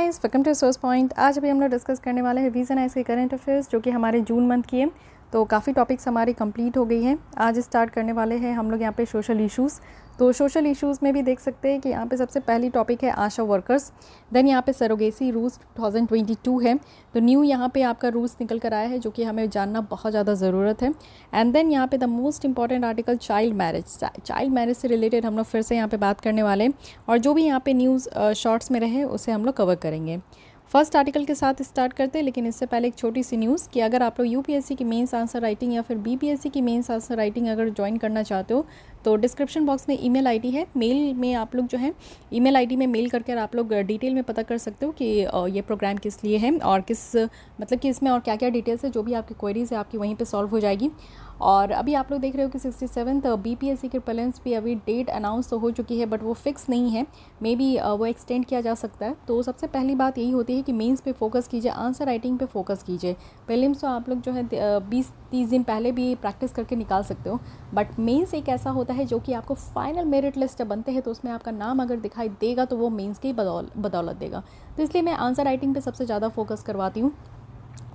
Guys, welcome to source point. आज अभी हम लोग डिस्कस करने वाले हैं वीज़न आइस के करंट अफेयर्स जो कि हमारे जून मंथ की है। तो काफ़ी टॉपिक्स हमारी कंप्लीट हो गई हैं। आज स्टार्ट करने वाले हैं हम लोग यहाँ पे सोशल इश्यूज़। तो सोशल इश्यूज़ में भी देख सकते हैं कि यहाँ पे सबसे पहली टॉपिक है आशा वर्कर्स। देन यहाँ पे सरोगेसी रूल्स 2022 है। तो न्यू यहाँ पे आपका रूल्स निकल कर आया है जो कि हमें जानना बहुत ज़्यादा ज़रूरत है। एंड देन यहाँ पे the most important article child marriage से रिलेटेड हम लोग फिर से यहाँ पे बात करने वाले हैं और जो भी यहाँ पे न्यूज़ शॉर्ट्स में रहे उसे हम लोग कवर करेंगे। फर्स्ट आर्टिकल के साथ स्टार्ट करते हैं, लेकिन इससे पहले एक छोटी सी न्यूज़ कि अगर आप लोग यूपीएससी की मेंस आंसर राइटिंग या फिर बीपीएससी की मेंस आंसर राइटिंग अगर ज्वाइन करना चाहते हो तो डिस्क्रिप्शन बॉक्स में ईमेल आईडी है। मेल में आप लोग जो है ईमेल आईडी में मेल करके आप लोग डिटेल में पता कर सकते हो कि ये प्रोग्राम किस लिए है और किस मतलब कि इसमें और क्या क्या डिटेल्स है। जो भी आपकी क्वेरीज है आपकी वहीं पे सॉल्व हो जाएगी। और अभी आप लोग देख रहे हो कि 67th बीपीएससी के प्रीलिम्स भी अभी डेट अनाउंस तो हो चुकी है, बट वो फिक्स नहीं है। मे बी वो एक्सटेंड किया जा सकता है। तो सबसे पहली बात यही होती है कि मेंस पे फोकस कीजिए, आंसर राइटिंग पे फोकस कीजिए। प्रीलिम्स तो आप लोग जो है 20-30 दिन पहले भी प्रैक्टिस करके निकाल सकते हो, बट मेंस एक ऐसा होता है जो कि आपको फाइनल मेरिट लिस्ट जब बनते हैं तो उसमें आपका नाम अगर दिखाई देगा तो वो मेंस की बदौलत देगा। तो इसलिए मैं आंसर राइटिंग पे सबसे ज़्यादा फोकस करवाती हूँ।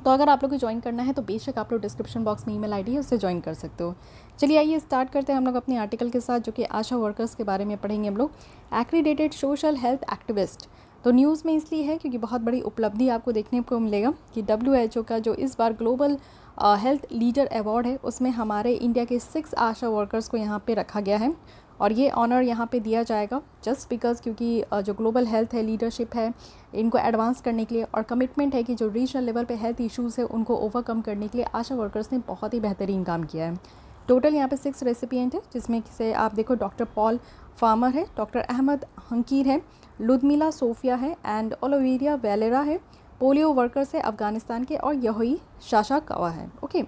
तो अगर आप लोग को ज्वाइन करना है तो बेशक आप लोग डिस्क्रिप्शन बॉक्स में ईमेल आईडी है उससे ज्वाइन कर सकते हो। चलिए आइए स्टार्ट करते हैं हम लोग अपनी आर्टिकल के साथ जो कि आशा वर्कर्स के बारे में पढ़ेंगे हम लोग। Accredited social health activist. तो न्यूज़ में इसलिए है क्योंकि बहुत बड़ी उपलब्धि आपको देखने को मिलेगा कि WHO का जो इस बार ग्लोबल हेल्थ लीडर अवार्ड है उसमें हमारे इंडिया के 6 आशा वर्कर्स को यहाँ पे रखा गया है और ये ऑनर यहाँ पे दिया जाएगा जस्ट बिकॉज क्योंकि जो ग्लोबल हेल्थ है, लीडरशिप है, इनको एडवांस करने के लिए और कमिटमेंट है कि जो रीजनल लेवल पे हेल्थ इश्यूज़ है उनको ओवरकम करने के लिए आशा वर्कर्स ने बहुत ही बेहतरीन काम किया है। टोटल यहाँ पे 6 रेसिपिएंट है जिसमें से आप देखो डॉक्टर पॉल फार्मर है, डॉक्टर अहमद हंकीर है, लुदमिला सोफिया है एंड ओलिविया वेलेरा है। पोलियो वर्कर्स है अफगानिस्तान के और यही शाशा कवा है। ओके,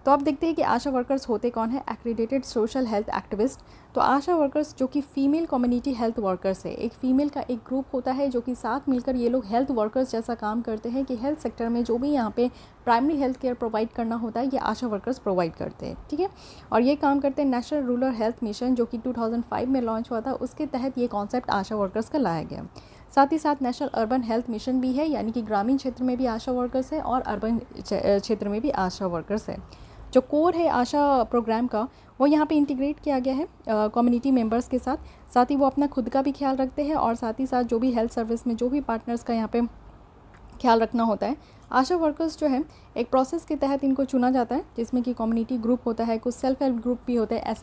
तो आप देखते हैं कि आशा वर्कर्स होते कौन है। Accredited social health activist. तो आशा वर्कर्स जो कि फीमेल कम्युनिटी हेल्थ वर्कर्स है, एक फीमेल का एक ग्रुप होता है जो कि साथ मिलकर ये लोग हेल्थ वर्कर्स जैसा काम करते हैं कि हेल्थ सेक्टर में जो भी यहाँ पे प्राइमरी हेल्थ केयर प्रोवाइड करना होता है ये आशा वर्कर्स प्रोवाइड करते हैं। ठीक है, और ये काम करते हैं नेशनल रूरल हेल्थ मिशन जो कि 2005 में लॉन्च हुआ था, उसके तहत ये कॉन्सेप्ट आशा वर्कर्स का लाया गया। साथ ही साथ नेशनल अर्बन हेल्थ मिशन भी है, यानी कि ग्रामीण क्षेत्र में भी आशा वर्कर्स है और अर्बन क्षेत्र में भी आशा वर्कर्स है। जो कोर है आशा प्रोग्राम का वो यहाँ पे इंटीग्रेट किया गया है कम्युनिटी मेंबर्स के साथ ही वो अपना खुद का भी ख्याल रखते हैं और साथ ही साथ जो भी हेल्थ सर्विस में जो भी पार्टनर्स का यहाँ पे ख्याल रखना होता है। आशा वर्कर्स जो है एक प्रोसेस के तहत इनको चुना जाता है जिसमें कि कम्युनिटी ग्रुप होता है, कुछ सेल्फ हेल्प ग्रुप भी होते हैं,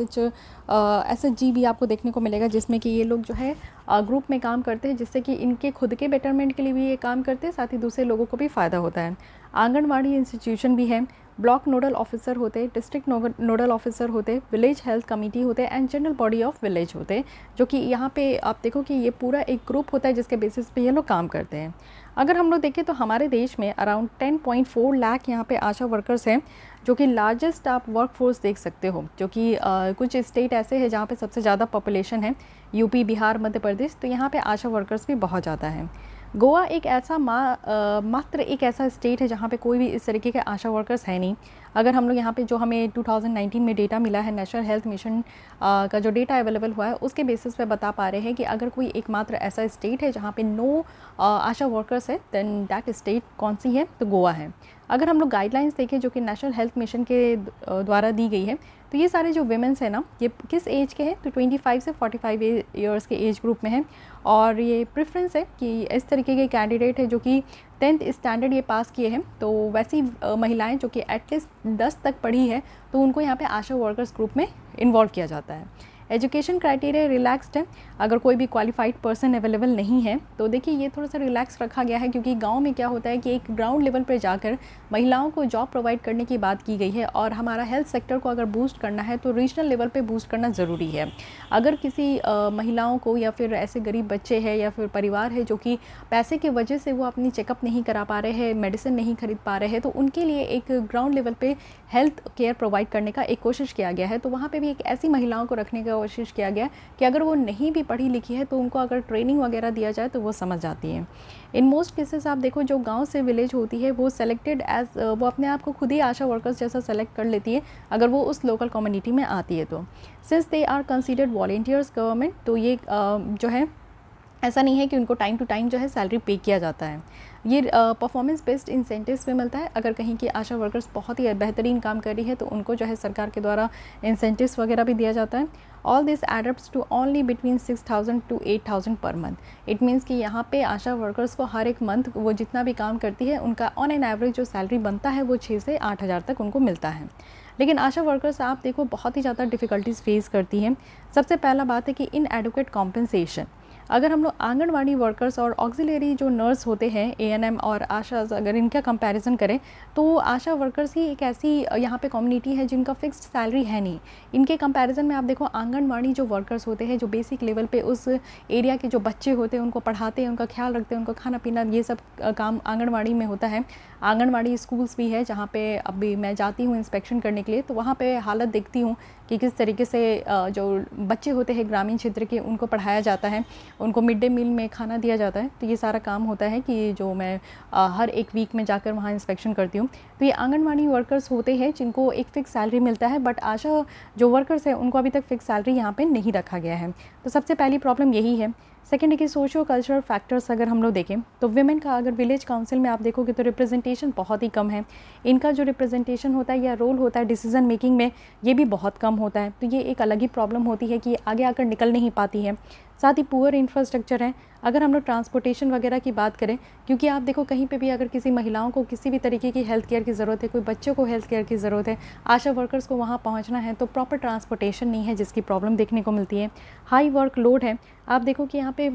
SHG भी आपको देखने को मिलेगा जिसमें कि ये लोग जो है ग्रुप में काम करते हैं जिससे कि इनके खुद के बेटरमेंट के लिए भी ये काम करते हैं, साथ ही दूसरे लोगों को भी फ़ायदा होता है। आंगनवाड़ी इंस्टीट्यूशन भी है, ब्लॉक नोडल ऑफिसर होते, डिस्ट्रिक्ट नोडल ऑफिसर होते, विलेज हेल्थ कमेटी होते and general body of village होते, जो कि यहाँ पे आप देखो कि ये पूरा एक ग्रुप होता है जिसके बेसिस पे ये लोग काम करते हैं। अगर हम लोग देखें तो हमारे देश में अराउंड 10.4 लाख यहाँ पे आशा वर्कर्स हैं जो कि लार्जेस्ट आप वर्क फोर्स देख सकते हो, जो कि कुछ स्टेट ऐसे हैं जहाँ पे सबसे ज़्यादा पॉपुलेशन है, यूपी, बिहार, मध्य प्रदेश, तो यहाँ पे आशा वर्कर्स भी बहुत ज़्यादा हैं। गोवा एक ऐसा मात्र एक ऐसा स्टेट है जहाँ पे कोई भी इस तरीके के आशा वर्कर्स है नहीं। अगर हम लोग यहाँ पे जो हमें 2019 में डेटा मिला है, नेशनल हेल्थ मिशन का जो डेटा अवेलेबल हुआ है उसके बेसिस पे बता पा रहे हैं कि अगर कोई एकमात्र ऐसा स्टेट है जहाँ पे नो आशा वर्कर्स है देन दैट स्टेट कौन सी है, तो गोवा है। अगर हम लोग गाइडलाइंस देखें जो कि नेशनल हेल्थ मिशन के द्वारा दी गई है, तो ये सारे जो वीमेंस हैं ना ये किस एज के हैं, तो 25 से 45 ईयर्स के एज ग्रुप में हैं और ये प्रेफरेंस है कि इस तरीके के कैंडिडेट है जो कि 10th स्टैंडर्ड ये पास किए हैं। तो वैसी महिलाएं जो कि एटलीस्ट 10 तक पढ़ी है तो उनको यहाँ पे आशा वर्कर्स ग्रुप में इन्वॉल्व किया जाता है। एजुकेशन क्राइटेरिया रिलैक्स्ड है, अगर कोई भी क्वालिफाइड पर्सन अवेलेबल नहीं है तो देखिए ये थोड़ा सा रिलैक्स रखा गया है क्योंकि गांव में क्या होता है कि एक ग्राउंड लेवल पर जाकर महिलाओं को जॉब प्रोवाइड करने की बात की गई है और हमारा हेल्थ सेक्टर को अगर बूस्ट करना है तो रीजनल लेवल पे बूस्ट करना ज़रूरी है। अगर किसी महिलाओं को या फिर ऐसे गरीब बच्चे हैं या फिर परिवार है जो कि पैसे की वजह से वो अपनी चेकअप नहीं करा पा रहे हैं, मेडिसिन नहीं खरीद पा रहे हैं, तो उनके लिए एक ग्राउंड लेवल पे हेल्थ केयर प्रोवाइड करने का एक कोशिश किया गया है। तो वहाँ पे भी एक ऐसी महिलाओं को रखने का कोशिश किया गया कि अगर वो नहीं भी पढ़ी लिखी है तो उनको अगर ट्रेनिंग वगैरह दिया जाए तो वो समझ जाती हैं। इन मोस्ट केसेस आप देखो जो गांव से विलेज होती है वो सेलेक्टेड एज वो अपने आप को खुद ही आशा वर्कर्स जैसा सेलेक्ट कर लेती है अगर वो उस लोकल कम्युनिटी में आती है तो। Since they are considered volunteers government, तो ये जो है ऐसा नहीं है कि उनको टाइम टू टाइम जो है सैलरी पे किया जाता है। ये परफॉर्मेंस बेस्ड इंसेंटिव्स में मिलता है। अगर कहीं की आशा वर्कर्स बहुत ही बेहतरीन काम कर रही है तो उनको जो है सरकार के द्वारा इंसेंटिव्स वगैरह भी दिया जाता है। ऑल दिस एडप्स to only between 6,000 to 8,000 per month. It means कि यहाँ पे आशा वर्कर्स को हर एक मंथ वो जितना भी काम करती है उनका ऑन एन एवरेज जो सैलरी बनता है वो 6 से 8,000 तक उनको मिलता है। लेकिन आशा वर्कर्स आप देखो बहुत ही ज़्यादा डिफ़िकल्टीज़ फेस करती हैं। सबसे पहला बात है कि इनएडिक्वेट कॉम्पनसेशन। अगर हम लोग आंगनवाड़ी वर्कर्स और ऑक्सिलरी जो नर्स होते हैं एएनएम और आशा, अगर इनका कंपैरिजन करें तो आशा वर्कर्स ही एक ऐसी यहाँ पे कम्युनिटी है जिनका फिक्स्ड सैलरी है नहीं। इनके कंपैरिजन में आप देखो आंगनवाड़ी जो वर्कर्स होते हैं जो बेसिक लेवल पे उस एरिया के जो बच्चे होते हैं उनको पढ़ाते हैं, उनका ख्याल रखते हैं, उनको खाना पीना ये सब काम आंगनवाड़ी में होता है। आंगनवाड़ी स्कूल्स भी है जहाँ पे अभी मैं जाती हूँ इंस्पेक्शन करने के लिए, तो वहाँ पे हालत देखती हूँ कि किस तरीके से जो बच्चे होते हैं ग्रामीण क्षेत्र के उनको पढ़ाया जाता है, उनको मिड डे मील में खाना दिया जाता है। तो ये सारा काम होता है कि जो मैं हर एक वीक में जाकर वहाँ इंस्पेक्शन करती हूँ। तो ये आंगनवाड़ी वर्कर्स होते हैं जिनको एक फ़िक्स सैलरी मिलता है, बट आशा जो वर्कर्स हैं उनको अभी तक फ़िक्स सैलरी यहाँ पे नहीं रखा गया है। तो सबसे पहली प्रॉब्लम यही है। सेकेंड है कि सोशो कल्चरल फैक्टर्स अगर हम लोग देखें तो विमेन का अगर विलेज काउंसिल में आप देखोगे तो रिप्रेजेंटेशन बहुत ही कम है। इनका जो रिप्रेजेंटेशन होता है या रोल होता है डिसीजन मेकिंग में, ये भी बहुत कम होता है। तो ये एक अलग ही प्रॉब्लम होती है कि आगे आकर निकल नहीं पाती है। साथ ही पुअर इंफ्रास्ट्रक्चर है। अगर हम लोग ट्रांसपोर्टेशन वगैरह की बात करें, क्योंकि आप देखो कहीं पे भी अगर किसी महिलाओं को किसी भी तरीके की हेल्थ केयर की ज़रूरत है, कोई बच्चों को हेल्थ केयर की ज़रूरत है, आशा वर्कर्स को वहाँ पहुँचना है तो प्रॉपर ट्रांसपोर्टेशन नहीं है जिसकी प्रॉब्लम देखने को मिलती है। हाई वर्क लोड है। आप देखो कि यहाँ पे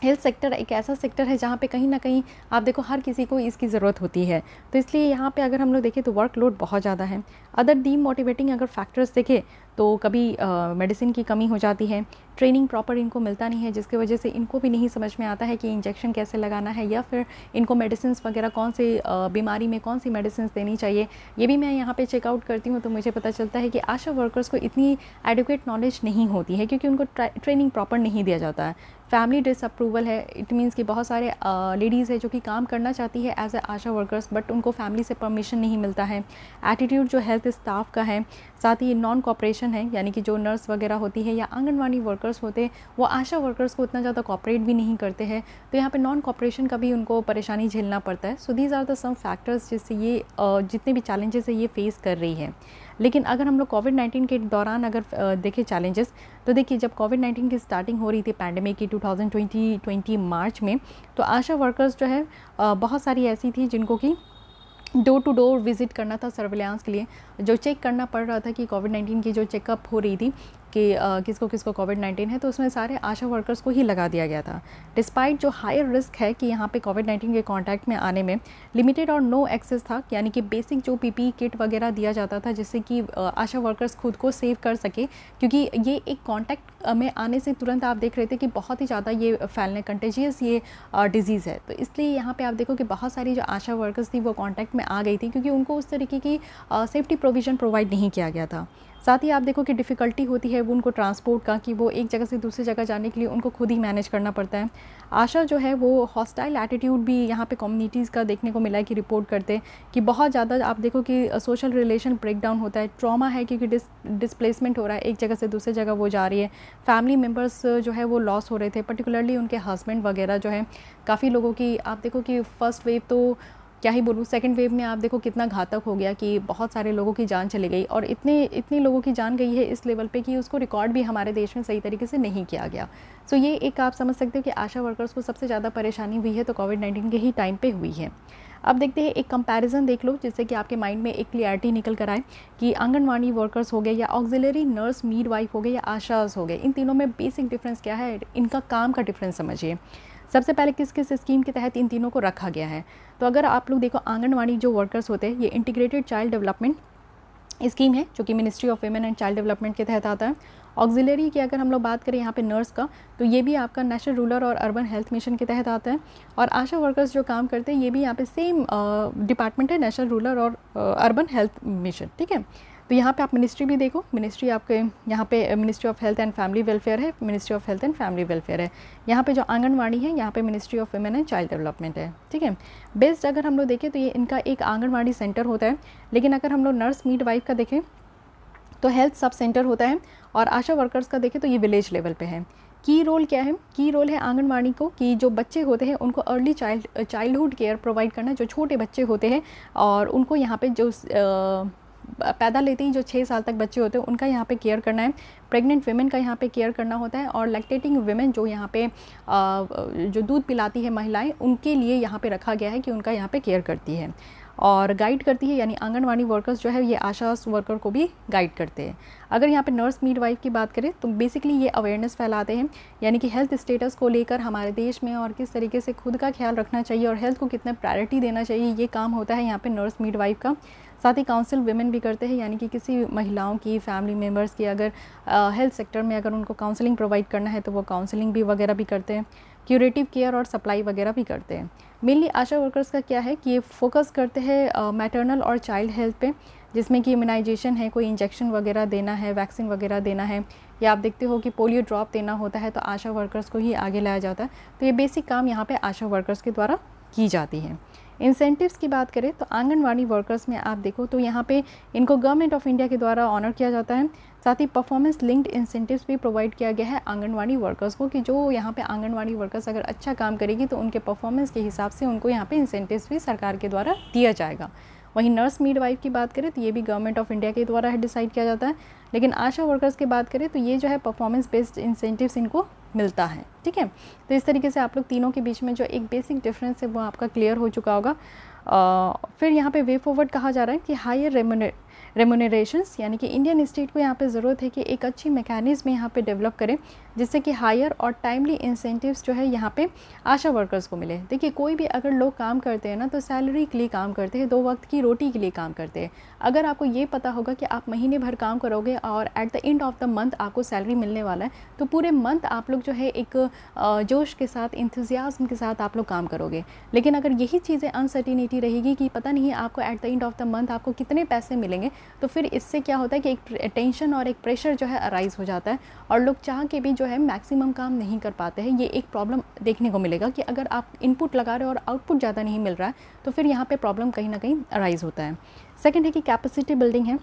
हेल्थ सेक्टर एक ऐसा सेक्टर है जहाँ पे कहीं ना कहीं आप देखो हर किसी को इसकी ज़रूरत होती है। तो इसलिए यहाँ पे अगर हम लोग देखें तो वर्कलोड बहुत ज़्यादा है। अदर डीमोटिवेटिंग अगर फैक्टर्स देखें तो कभी मेडिसिन की कमी हो जाती है, ट्रेनिंग प्रॉपर इनको मिलता नहीं है जिसकी वजह से इनको भी नहीं समझ में आता है कि इंजेक्शन कैसे लगाना है या फिर इनको मेडिसिन वगैरह कौन से बीमारी में कौन सी मेडिसिन देनी चाहिए। ये भी मैं यहाँ पे चेकआउट करती हूँ तो मुझे पता चलता है कि आशा वर्कर्स को इतनी एडुकेट नॉलेज नहीं होती है क्योंकि उनको ट्रेनिंग प्रॉपर नहीं दिया जाता है। फैमिली डिसअप्रूवल है। इट मीन्स कि बहुत सारे लेडीज़ है जो कि काम करना चाहती है as a ASHA workers, but उनको फैमिली से परमिशन नहीं मिलता है। एटीट्यूड जो हेल्थ स्टाफ का है, साथ ही नॉन कॉपरेशन है, यानी कि जो नर्स वगैरह होती है या आंगनवाड़ी वर्कर्स होते हैं वो आशा वर्कर्स को उतना ज़्यादा कॉपरेट भी नहीं करते हैं। तो यहाँ पे नॉन कॉपरेशन का भी उनको परेशानी झेलना पड़ता है। So these are the some factors जिससे ये जितने भी चैलेंजेस है ये फेस कर रही है। लेकिन अगर हम लोग कोविड-19 के दौरान अगर देखें चैलेंजेस, तो देखिए जब कोविड-19 की स्टार्टिंग हो रही थी पैंडेमिक की 2020 मार्च में, तो आशा वर्कर्स जो है बहुत सारी ऐसी थी जिनको कि डोर टू डोर विज़िट करना था सर्विलांस के लिए, जो चेक करना पड़ रहा था कि कोविड-19 की जो चेकअप हो रही थी कि किसको किसको कोविड-19 है, तो उसमें सारे आशा वर्कर्स को ही लगा दिया गया था। डिस्पाइट जो हायर रिस्क है कि यहाँ पे कोविड-19 के कांटेक्ट में आने में लिमिटेड और नो एक्सेस था, यानी कि बेसिक जो पीपीई किट वगैरह दिया जाता था जिससे कि आशा वर्कर्स खुद को सेव कर सके, क्योंकि ये एक कांटेक्ट में आने से तुरंत आप देख रहे थे कि बहुत ही ज़्यादा ये फैलने कंटेजियस ये डिज़ीज़ है। तो इसलिए यहाँ पे आप देखो कि बहुत सारी जो आशा वर्कर्स थी वो कांटेक्ट में आ गई थी क्योंकि उनको उस तरीके की सेफ्टी प्रोविज़न प्रोवाइड नहीं किया गया था। साथ ही आप देखो कि डिफ़िकल्टी होती है वो उनको ट्रांसपोर्ट का, कि वो एक जगह से दूसरी जगह जाने के लिए उनको खुद ही मैनेज करना पड़ता है। आशा जो है वो हॉस्टाइल एटीट्यूड भी यहाँ पे कम्युनिटीज़ का देखने को मिला है कि रिपोर्ट करते हैं कि बहुत ज़्यादा आप देखो कि सोशल रिलेशन ब्रेक डाउन होता है। ट्रॉमा है क्योंकि डिस्प्लेसमेंट हो रहा है, एक जगह से दूसरी जगह वो जा रही है। फैमिली मेम्बर्स जो है वो लॉस हो रहे थे, पर्टिकुलरली उनके हस्बैंड वगैरह जो है। काफ़ी लोगों की आप देखो कि फर्स्ट वेव तो क्या ही बोलूँ, सेकंड वेव में आप देखो कितना घातक हो गया कि बहुत सारे लोगों की जान चली गई, और इतनी लोगों की जान गई है इस लेवल पे कि उसको रिकॉर्ड भी हमारे देश में सही तरीके से नहीं किया गया। सो ये एक आप समझ सकते हो कि आशा वर्कर्स को सबसे ज़्यादा परेशानी हुई है तो कोविड-19 के ही टाइम पे हुई है। अब देखते हैं, एक कंपैरिजन देख लो जिससे कि आपके माइंड में एक क्लियरिटी निकल कर आए कि आंगनवाड़ी वर्कर्स हो गए या ऑक्सिलरी नर्स मिडवाइफ हो गए या आशाज हो गए, इन तीनों में बेसिक डिफरेंस क्या है, इनका काम का डिफरेंस समझिए। सबसे पहले किस किस स्कीम के तहत इन तीनों को रखा गया है। तो अगर आप लोग देखो आंगनवाड़ी जो वर्कर्स होते हैं ये इंटीग्रेटेड चाइल्ड डेवलपमेंट स्कीम है जो कि ministry of women and child development के तहत आता है। ऑक्सिलरी की अगर हम लोग बात करें यहाँ पे नर्स का, तो ये भी आपका नेशनल रूरल और अर्बन हेल्थ मिशन के तहत आता है। और आशा वर्कर्स जो काम करते हैं ये भी यहाँ पे सेम डिपार्टमेंट है, नेशनल रूरल और अर्बन हेल्थ मिशन, ठीक है। तो यहाँ पे आप मिनिस्ट्री भी देखो, मिनिस्ट्री आपके यहाँ पे ministry of health and family welfare है, ministry of health and family welfare है। यहाँ पे जो आंगनवाड़ी है यहाँ पे ministry of women and child development है, ठीक है। बेस्ट अगर हम लोग देखें तो ये इनका एक आंगनवाड़ी सेंटर होता है, लेकिन अगर हम लोग नर्स मिडवाइफ का देखें तो हेल्थ सब सेंटर होता है, और आशा वर्कर्स का देखें तो ये विलेज लेवल पे है। की रोल क्या है? की रोल है आंगनवाड़ी को कि जो बच्चे होते हैं उनको अर्ली चाइल्डहुड केयर प्रोवाइड करना, जो छोटे बच्चे होते हैं और उनको यहाँ पे जो पैदा लेते ही जो 6 साल तक बच्चे होते हैं उनका यहाँ पे केयर करना है। प्रेग्नेंट वीमेन का यहाँ पे केयर करना होता है और लैक्टेटिंग वीमेन जो यहाँ पे जो दूध पिलाती है महिलाएं, उनके लिए यहाँ पे रखा गया है कि उनका यहाँ पे केयर करती है और गाइड करती है। यानी आंगनवाड़ी वर्कर्स जो है ये आशा वर्कर को भी गाइड करते हैं। अगर यहाँ पे नर्स मिडवाइफ की बात करें तो बेसिकली ये अवेयरनेस फैलाते हैं, यानी कि हेल्थ स्टेटस को लेकर हमारे देश में और किस तरीके से खुद का ख्याल रखना चाहिए और हेल्थ को कितना प्रायोरिटी देना चाहिए, ये काम होता है यहाँ पे नर्स मिडवाइफ का। साथ ही काउंसिल विमेन भी करते हैं, यानी कि किसी महिलाओं की फैमिली मेम्बर्स की अगर हेल्थ सेक्टर में अगर उनको काउंसलिंग प्रोवाइड करना है तो वो काउंसलिंग भी वगैरह भी करते हैं। क्यूरेटिव केयर और सप्लाई वगैरह भी करते हैं। मेनली आशा वर्कर्स का क्या है कि ये फोकस करते हैं मैटरनल और चाइल्ड हेल्थ पे, जिसमें कि इम्यूनाइजेशन है, कोई इंजेक्शन वगैरह देना है, वैक्सीन वगैरह देना है, या आप देखते हो कि पोलियो ड्रॉप देना होता है तो आशा वर्कर्स को ही आगे लाया जाता है। तो ये बेसिक काम यहाँ पे आशा वर्कर्स के द्वारा की जाती है। इंसेंटिव्स की बात करें तो आंगनवाड़ी वर्कर्स में आप देखो तो यहाँ पे इनको गवर्नमेंट ऑफ इंडिया के द्वारा ऑनर किया जाता है। साथ ही परफॉर्मेंस लिंक्ड इंसेंटिव्स भी प्रोवाइड किया गया है आंगनवाड़ी वर्कर्स को कि जो यहाँ पे आंगनवाड़ी वर्कर्स अगर अच्छा काम करेगी तो उनके परफॉर्मेंस के हिसाब से उनको यहाँ पे इंसेंटिव्स भी सरकार के द्वारा दिया जाएगा। वहीं नर्स मिडवाइफ की बात करें तो ये भी गवर्नमेंट ऑफ इंडिया के द्वारा डिसाइड किया जाता है। लेकिन आशा वर्कर्स की बात करें तो ये जो है परफॉर्मेंस बेस्ड इंसेंटिव्स इनको मिलता है। ठीक है, तो इस तरीके से आप लोग तीनों के बीच में जो एक बेसिक डिफरेंस है वो आपका क्लियर हो चुका होगा। फिर यहाँ पे वे फॉरवर्ड कहा जा रहा है कि हायर रेमुनरेशंस, यानी कि इंडियन स्टेट को यहाँ पे ज़रूरत है कि एक अच्छी मैकेनिज़्म यहाँ पे डेवलप करें जिससे कि हायर और टाइमली इंसेंटिव्स जो है यहाँ पे आशा वर्कर्स को मिले। देखिए कोई भी अगर लोग काम करते हैं ना तो सैलरी के लिए काम करते हैं, 2 वक्त की रोटी के लिए काम करते हैं। अगर आपको ये पता होगा कि आप महीने भर काम करोगे और at the end of the month आपको सैलरी मिलने वाला है तो पूरे मंथ आप लोग जो है एक जोश के साथ, इंथुजियाज्म के साथ आप लोग काम करोगे। लेकिन अगर यही चीज़ें अनसर्टिनिटी रहेगी कि पता नहीं आपको at the end of the month आपको कितने पैसे मिलेंगे, तो फिर इससे क्या होता है कि एक टेंशन और एक प्रेशर जो है अराइज हो जाता है और लोग चाह के भी जो है मैक्सिमम काम नहीं कर पाते हैं। ये एक प्रॉब्लम देखने को मिलेगा कि अगर आप इनपुट लगा रहे हो और आउटपुट ज़्यादा नहीं मिल रहा है तो फिर यहाँ पे प्रॉब्लम कहीं ना कहीं अराइज होता है। सेकंड है कि कैपेसिटी बिल्डिंग है,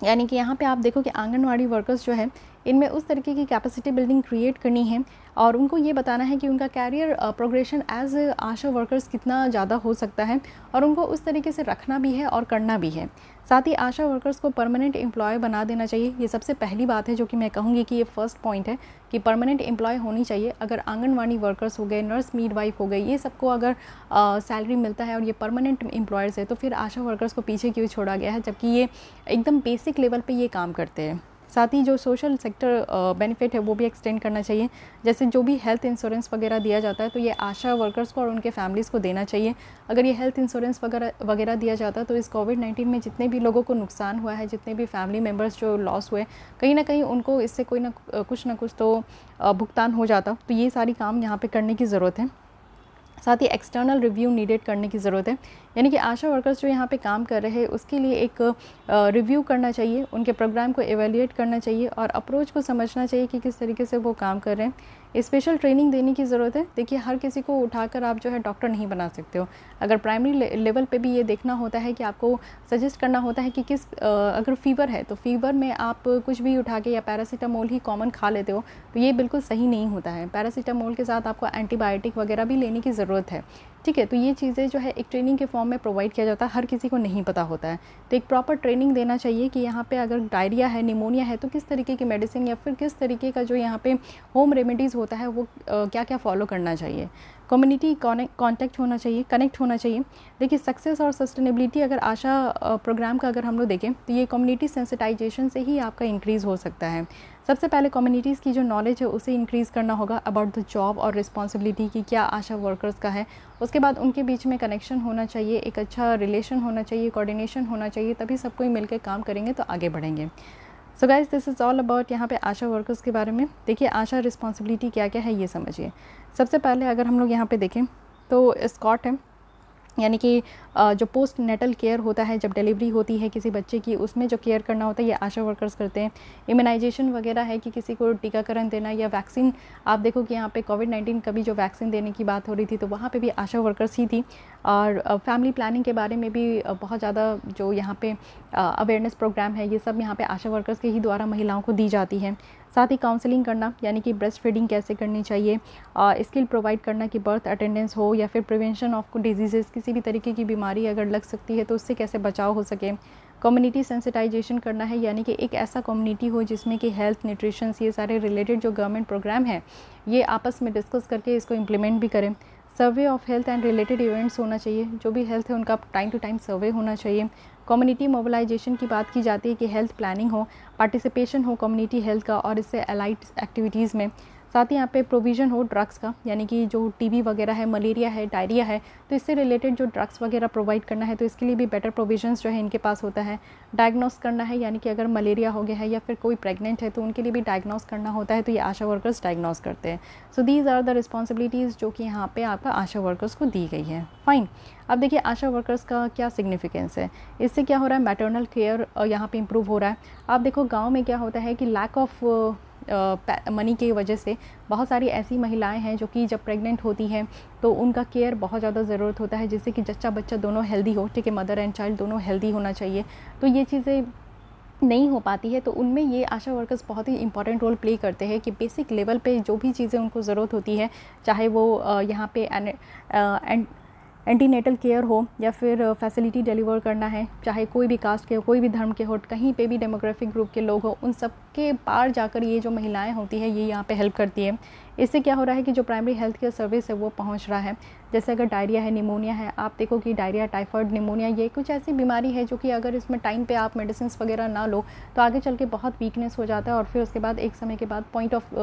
यानी कि यहाँ पे आप देखो कि आंगनवाड़ी वर्कर्स जो है इनमें उस तरीके की कैपेसिटी बिल्डिंग क्रिएट करनी है और उनको ये बताना है कि उनका कैरियर प्रोग्रेशन एज आशा वर्कर्स कितना ज़्यादा हो सकता है और उनको उस तरीके से रखना भी है और करना भी है। साथ ही आशा वर्कर्स को परमानेंट एम्प्लॉय बना देना चाहिए। ये सबसे पहली बात है जो कि मैं कहूँगी कि ये फर्स्ट पॉइंट है कि परमानेंट एम्प्लॉय होनी चाहिए। अगर आंगनवाड़ी वर्कर्स हो गए, नर्स मिडवाइफ हो गई, ये सबको अगर सैलरी मिलता है और ये परमानेंट एम्प्लॉयर्स है तो फिर आशा वर्कर्स को पीछे क्यों छोड़ा गया है, जबकि ये एकदम बेसिक लेवल पे ये काम करते हैं। साथ ही जो सोशल सेक्टर बेनिफिट है वो भी एक्सटेंड करना चाहिए। जैसे जो भी हेल्थ इंश्योरेंस वगैरह दिया जाता है तो ये आशा वर्कर्स को और उनके फैमिलीज़ को देना चाहिए। अगर ये हेल्थ इंश्योरेंस वगैरह दिया जाता है तो इस कोविड-19 में जितने भी लोगों को नुकसान हुआ है, जितने भी फैमिली मेम्बर्स जो लॉस हुए, कहीं ना कहीं उनको इससे कोई ना कुछ तो भुगतान हो जाता। तो ये सारी काम यहाँ पे करने की ज़रूरत है। साथ ही एक्सटर्नल रिव्यू नीडेड करने की ज़रूरत है, यानी कि आशा वर्कर्स जो यहाँ पे काम कर रहे हैं उसके लिए एक रिव्यू करना चाहिए, उनके प्रोग्राम को एवेल्युएट करना चाहिए और अप्रोच को समझना चाहिए कि किस तरीके से वो काम कर रहे हैं। स्पेशल ट्रेनिंग देने की ज़रूरत है। देखिए हर किसी को उठाकर आप जो है डॉक्टर नहीं बना सकते हो। अगर प्राइमरी लेवल पे भी ये देखना होता है कि आपको सजेस्ट करना होता है कि अगर फ़ीवर है तो फ़ीवर में आप कुछ भी उठा के या पैरासीटामोल ही कॉमन खा लेते हो तो ये बिल्कुल सही नहीं होता है। पैरासीटामोल के साथ आपको एंटीबायोटिक वगैरह भी लेने की ज़रूरत है। ठीक है, तो ये चीज़ें जो है एक ट्रेनिंग के फॉर्म में प्रोवाइड किया जाता है, हर किसी को नहीं पता होता है। तो एक प्रॉपर ट्रेनिंग देना चाहिए कि यहाँ पे अगर डायरिया है, निमोनिया है तो किस तरीके की मेडिसिन या फिर किस तरीके का जो यहाँ पे होम रेमेडीज़ होता है वो क्या क्या फॉलो करना चाहिए। कम्युनिटी कनेक्ट होना चाहिए। देखिए सक्सेस और सस्टेनेबिलिटी अगर आशा प्रोग्राम का अगर हम लोग देखें तो ये कम्युनिटी सेंसिटाइजेशन से ही आपका इंक्रीज़ हो सकता है। सबसे पहले कम्युनिटीज़ की जो नॉलेज है उसे इंक्रीज़ करना होगा अबाउट द जॉब और रिस्पॉन्सिबिलिटी की क्या आशा वर्कर्स का है। उसके बाद उनके बीच में कनेक्शन होना चाहिए, एक अच्छा रिलेशन होना चाहिए, कोऑर्डिनेशन होना चाहिए, तभी सब कोई मिलकर काम करेंगे तो आगे बढ़ेंगे। So guys this is all about यहाँ पे आशा वर्कर्स के बारे में। देखिए आशा रिस्पॉन्सिबिलिटी क्या क्या है ये समझिए। सबसे पहले अगर हम लोग यहाँ पे देखें तो स्कॉट है, यानी कि जो पोस्ट नेटल केयर होता है, जब डिलीवरी होती है किसी बच्चे की उसमें जो केयर करना होता है ये आशा वर्कर्स करते हैं। इम्यूनाइजेशन वगैरह है कि किसी को टीकाकरण देना या वैक्सीन, आप देखो कि यहाँ पे कोविड-19 का भी जो वैक्सीन देने की बात हो रही थी तो वहाँ पे भी आशा वर्कर्स ही थी। और फैमिली प्लानिंग के बारे में भी बहुत ज़्यादा जो यहाँ पे अवेयरनेस प्रोग्राम है ये सब यहाँ पे आशा वर्कर्स के ही द्वारा महिलाओं को दी जाती है। साथ ही काउंसलिंग करना, यानी कि ब्रेस्ट फीडिंग कैसे करनी चाहिए, स्किल प्रोवाइड करना कि बर्थ अटेंडेंस हो या फिर प्रिवेंशन ऑफ डिजीज़ेस, किसी भी तरीके की बीमारी अगर लग सकती है तो उससे कैसे बचाव हो सके। कम्युनिटी सेंसिटाइजेशन करना है, यानी कि एक ऐसा कम्युनिटी हो जिसमें कि हेल्थ, न्यूट्रिशंस, ये सारे रिलेटेड जो गवर्नमेंट प्रोग्राम है ये आपस में डिस्कस करके इसको इम्प्लीमेंट भी करें। Survey of health and related events होना चाहिए, जो भी हेल्थ है उनका टाइम टू टाइम सर्वे होना चाहिए। कम्युनिटी मोबिलाइजेशन की बात की जाती है कि हेल्थ प्लानिंग हो, पार्टिसिपेशन हो कम्युनिटी हेल्थ का और इससे अलाइड एक्टिविटीज़ में। साथ ही यहाँ पे प्रोविज़न हो ड्रग्स का, यानी कि जो टीबी वगैरह है, मलेरिया है, डायरिया है, तो इससे रिलेटेड जो ड्रग्स वगैरह प्रोवाइड करना है तो इसके लिए भी बेटर प्रोविजंस जो है इनके पास होता है। डायग्नोस करना है, यानी कि अगर मलेरिया हो गया है या फिर कोई प्रेग्नेंट है तो उनके लिए भी डायग्नोस करना होता है, तो ये आशा वर्कर्स डायग्नोस करते हैं। So these are the responsibilities जो कि यहाँ पे आपका आशा वर्कर्स को दी गई है। फाइन। अब देखिए आशा वर्कर्स का क्या सिग्निफिकेंस है, इससे क्या हो रहा है, मैटरनल केयर यहाँ पे इम्प्रूव हो रहा है। आप देखो गाँव में क्या होता है कि लैक ऑफ मनी की वजह से बहुत सारी ऐसी महिलाएं हैं जो कि जब प्रेग्नेंट होती हैं तो उनका केयर बहुत ज़्यादा ज़रूरत होता है, जिससे कि जच्चा बच्चा दोनों हेल्दी हो, ठीक है, मदर एंड चाइल्ड दोनों हेल्दी होना चाहिए। तो ये चीज़ें नहीं हो पाती है, तो उनमें ये आशा वर्कर्स बहुत ही इंपॉर्टेंट रोल प्ले करते हैं कि बेसिक लेवल पे जो भी चीज़ें उनको ज़रूरत होती है, चाहे वो यहाँ पे एंटीनेटल केयर हो या फिर फैसिलिटी डिलीवर करना है, चाहे कोई भी कास्ट के हो, कोई भी धर्म के हो, कहीं पे भी डेमोग्राफिक ग्रुप के लोग हो, उन सब के पार जाकर ये जो महिलाएं होती है ये यहाँ पे हेल्प करती है। इससे क्या हो रहा है कि जो प्राइमरी हेल्थ केयर सर्विस है वो पहुँच रहा है। जैसे अगर डायरिया है, निमोनिया है, आप देखो कि डायरिया, टाइफाइड, निमोनिया ये कुछ ऐसी बीमारी है जो कि अगर इसमें टाइम पे आप मेडिसिन वगैरह ना लो तो आगे चल के बहुत वीकनेस हो जाता है और फिर उसके बाद एक समय के बाद पॉइंट ऑफ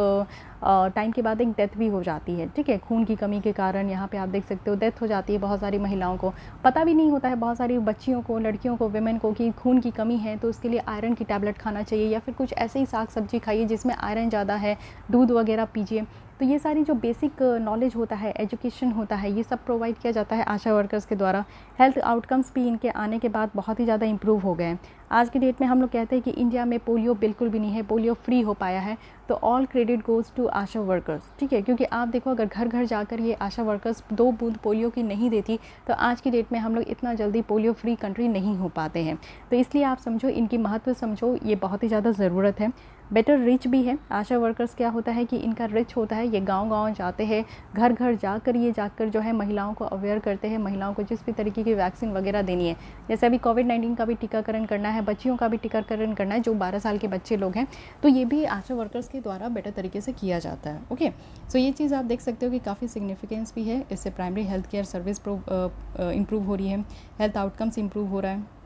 टाइम के बाद एक डेथ भी हो जाती है, ठीक है, खून की कमी के कारण यहाँ पे आप देख सकते हो डेथ हो जाती है। बहुत सारी महिलाओं को पता भी नहीं होता है, बहुत सारी बच्चियों को, लड़कियों को, विमेन को कि खून की कमी है, तो उसके लिए आयरन की टैबलेट खाना चाहिए या फिर कुछ ऐसे ही साग सब्जी खाइए जिसमें आयरन ज़्यादा है, दूध वगैरह पीजिए। तो ये सारी जो बेसिक नॉलेज होता है, एजुकेशन होता है, ये सब प्रोवाइड किया जाता है आशा वर्कर्स के द्वारा। हेल्थ आउटकम्स भी इनके आने के बाद बहुत ही ज़्यादा इंप्रूव हो गए हैं। आज की डेट में हम लोग कहते हैं कि इंडिया में पोलियो बिल्कुल भी नहीं है, पोलियो फ्री हो पाया है, तो all credit goes to ASHA workers, ठीक है। क्योंकि आप देखो अगर घर घर जाकर ये आशा वर्कर्स 2 बूंद पोलियो की नहीं देती तो आज की डेट में हम लोग इतना जल्दी पोलियो फ्री कंट्री नहीं हो पाते हैं। तो इसलिए आप समझो, इनकी महत्व समझो, ये बहुत ही ज़्यादा ज़रूरत है। बेटर रिच भी है आशा वर्कर्स। क्या होता है कि इनका रिच होता है, ये गांव-गांव जाते हैं, घर घर जाकर जो है महिलाओं को अवेयर करते हैं, महिलाओं को जिस भी तरीके की वैक्सीन वगैरह देनी है, जैसे अभी कोविड-19 का भी टीकाकरण करना है, बच्चियों का भी टीकाकरण करना है, जो 12 साल के बच्चे लोग हैं, तो ये भी आशा वर्कर्स के द्वारा बेटर तरीके से किया जाता है। ओके, सो ये चीज़ आप देख सकते हो कि काफ़ी सिग्निफिकेंस भी है, इससे primary health care service improve हो रही है, हेल्थ आउटकम्स इम्प्रूव हो रहा है।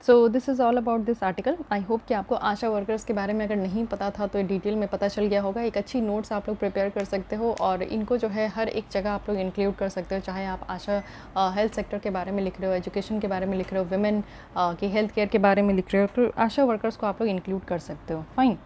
So this is all about this article. I hope कि आपको आशा वर्कर्स के बारे में अगर नहीं पता था तो डिटेल में पता चल गया होगा। एक अच्छी नोट्स आप लोग प्रिपेयर कर सकते हो और इनको जो है हर एक जगह आप लोग इंक्लूड कर सकते हो, चाहे आप आशा हेल्थ सेक्टर के बारे में लिख रहे हो, एजुकेशन के बारे में लिख रहे हो, वुमेन की हेल्थ केयर के बारे में लिख रहे हो, तो आशा वर्कर्स को आप लोग इंक्लूड कर सकते हो। फाइन।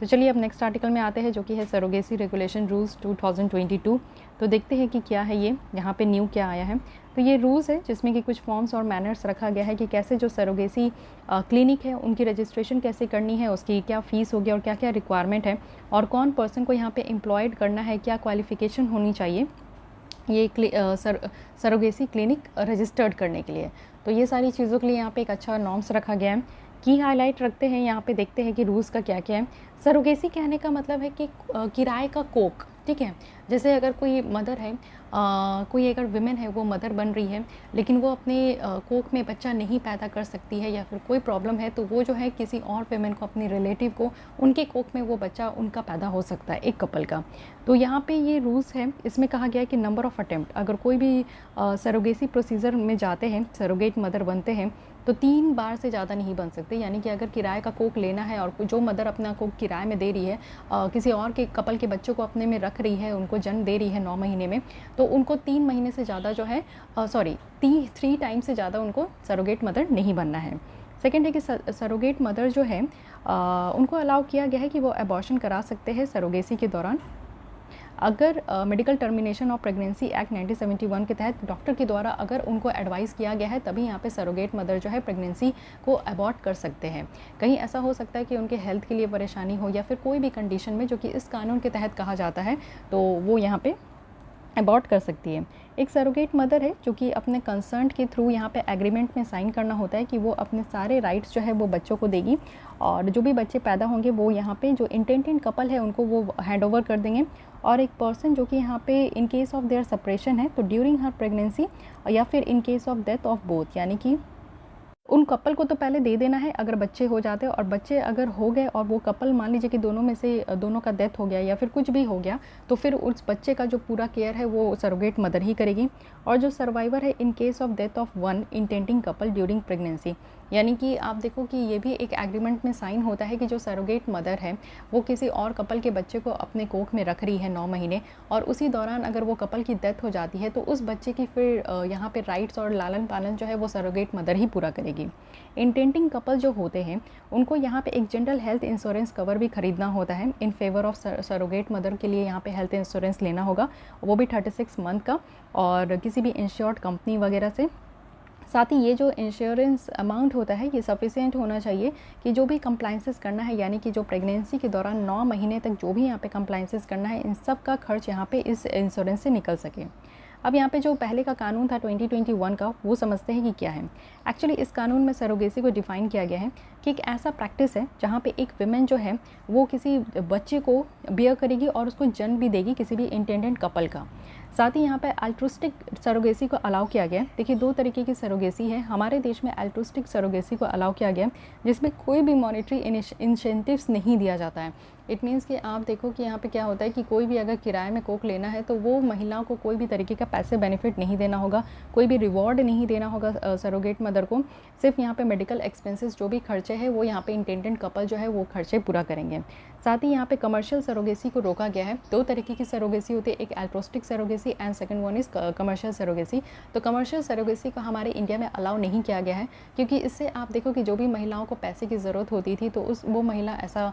तो चलिए अब नेक्स्ट आर्टिकल में आते हैं, जो कि है सरोगेसी रेगुलेशन रूल्स 2022। तो देखते हैं कि क्या है ये, यहाँ पे न्यू क्या आया है। तो ये रूल्स है जिसमें कि कुछ फॉर्म्स और मैनर्स रखा गया है कि कैसे जो सरोगेसी क्लिनिक है उनकी रजिस्ट्रेशन कैसे करनी है, उसकी क्या फ़ीस होगी और क्या क्या रिक्वायरमेंट है, और कौन पर्सन को यहाँ पे एम्प्लॉयड करना है, क्या क्वालिफ़िकेशन होनी चाहिए ये सरोगेसी क्लिनिक रजिस्टर्ड करने के लिए। तो ये सारी चीज़ों के लिए यहाँ पे एक अच्छा नॉर्म्स रखा गया है। की हाईलाइट रखते हैं यहाँ पे, देखते हैं कि रूल्स का क्या क्या है। सरोगेसी कहने का मतलब है कि किराए का कोख, ठीक है। जैसे अगर कोई मदर है, कोई अगर विमेन है वो मदर बन रही है लेकिन वो अपने कोख में बच्चा नहीं पैदा कर सकती है या फिर कोई प्रॉब्लम है, तो वो जो है किसी और विमेन को, अपनी रिलेटिव को, उनके कोख में वो बच्चा उनका पैदा हो सकता है, एक कपल का। तो यहाँ पे ये रूल्स है, इसमें कहा गया है कि नंबर ऑफ़ अटैम्प्ट, अगर कोई भी सरोगेसी प्रोसीजर में जाते हैं, सरोगेट मदर बनते हैं, तो 3 बार से ज़्यादा नहीं बन सकते। यानी कि अगर किराए का कोख लेना है और जो मदर अपना कोख किराए में दे रही है, किसी और के कपल के बच्चों को अपने में रख रही है, उनको जन्म दे रही है 9 महीने में, तो उनको 3 महीने से ज़्यादा जो है 3 टाइम से ज़्यादा उनको सरोगेट मदर नहीं बनना है। सेकेंड है कि सरोगेट मदर जो है उनको अलाउ किया गया है कि वो अबॉर्शन करा सकते हैं सरोगेसी के दौरान, अगर medical termination of pregnancy act 1971 के तहत डॉक्टर के द्वारा अगर उनको एडवाइस किया गया है, तभी यहाँ पे सरोगेट मदर जो है प्रेगनेंसी को अबॉर्ट कर सकते हैं। कहीं ऐसा हो सकता है कि उनके हेल्थ के लिए परेशानी हो या फिर कोई भी कंडीशन में जो कि इस कानून के तहत कहा जाता है, तो वो यहाँ पे अबॉर्ट कर सकती है। एक सरोगेट मदर है जो कि अपने कंसर्न के थ्रू यहाँ पे एग्रीमेंट में साइन करना होता है कि वो अपने सारे राइट्स जो है वो बच्चों को देगी, और जो भी बच्चे पैदा होंगे वो यहाँ पे जो इंटेंडेड कपल है उनको वो हैंड ओवर कर देंगे। और एक पर्सन जो कि यहाँ पे in case of their separation है, तो ड्यूरिंग हर प्रेगनेंसी या फिर in case of death of both, यानी कि उन कपल को तो पहले दे देना है अगर बच्चे हो जाते हैं, और बच्चे अगर हो गए और वो कपल मान लीजिए कि दोनों में से दोनों का डेथ हो गया या फिर कुछ भी हो गया, तो फिर उस बच्चे का जो पूरा केयर है वो सरोगेट मदर ही करेगी। और जो सर्वाइवर है in case of death of one intending couple during pregnancy, यानी कि आप देखो कि ये भी एक एग्रीमेंट में साइन होता है कि जो सरोगेट मदर है वो किसी और कपल के बच्चे को अपने कोख में रख रही है 9 महीने, और उसी दौरान अगर वो कपल की डेथ हो जाती है तो उस बच्चे की फिर यहाँ पे राइट्स और लालन पालन जो है वो सरोगेट मदर ही पूरा करेगी। इंटेंडिंग कपल जो होते हैं उनको यहाँ पे एक जनरल हेल्थ इंश्योरेंस कवर भी खरीदना होता है in favour of surrogate mother के लिए। यहाँ पे हेल्थ इंश्योरेंस लेना होगा, वो भी 36 मंथ का, और किसी भी इंश्योर्ड कंपनी वगैरह से। साथ ही ये जो इंश्योरेंस अमाउंट होता है ये सफिशिएंट होना चाहिए कि जो भी कंप्लाइंसेस करना है, यानी कि जो प्रेगनेंसी के दौरान 9 महीने तक जो भी यहाँ पे कंप्लाइंसेस करना है, इन सब का खर्च यहाँ पे इस इंश्योरेंस से निकल सके। अब यहाँ पे जो पहले का कानून था 2021 का, वो समझते हैं कि क्या है। एक्चुअली इस कानून में सरोगेसी को डिफ़ाइन किया गया है कि एक ऐसा प्रैक्टिस है जहाँ पे एक विमेन जो है वो किसी बच्चे को बियर करेगी और उसको जन्म भी देगी किसी भी इंटेंडेड कपल का। साथ ही यहाँ पे अल्ट्रुस्टिक सरोगेसी को अलाउ किया गया है। देखिए 2 तरीके की सरोगेसी है हमारे देश में। अल्ट्रुस्टिक सरोगेसी को अलाउ किया गया है जिसमें कोई भी मॉनेटरी इंसेंटिव्स नहीं दिया जाता है। इट मीन्स कि आप देखो कि यहाँ पे क्या होता है कि कोई भी अगर किराए में कोख लेना है तो वो महिलाओं को कोई भी तरीके का पैसे बेनिफिट नहीं देना होगा, कोई भी रिवॉर्ड नहीं देना होगा सरोगेट मदर को। सिर्फ यहाँ पे मेडिकल एक्सपेंसेस जो भी खर्चे हैं वो यहाँ पे इंटेंडेड कपल जो है वो खर्चे पूरा करेंगे। साथ ही यहाँ पे कमर्शियल सरोगेसी को रोका गया है। 2 तरीके की सरोगेसी होती है, एक altruistic surrogacy and second one is commercial surrogacy. तो कमर्शियल सरोगेसी को हमारे इंडिया में अलाउ नहीं किया गया है क्योंकि इससे आप देखो कि जो भी महिलाओं को पैसे की ज़रूरत होती थी तो वो महिला ऐसा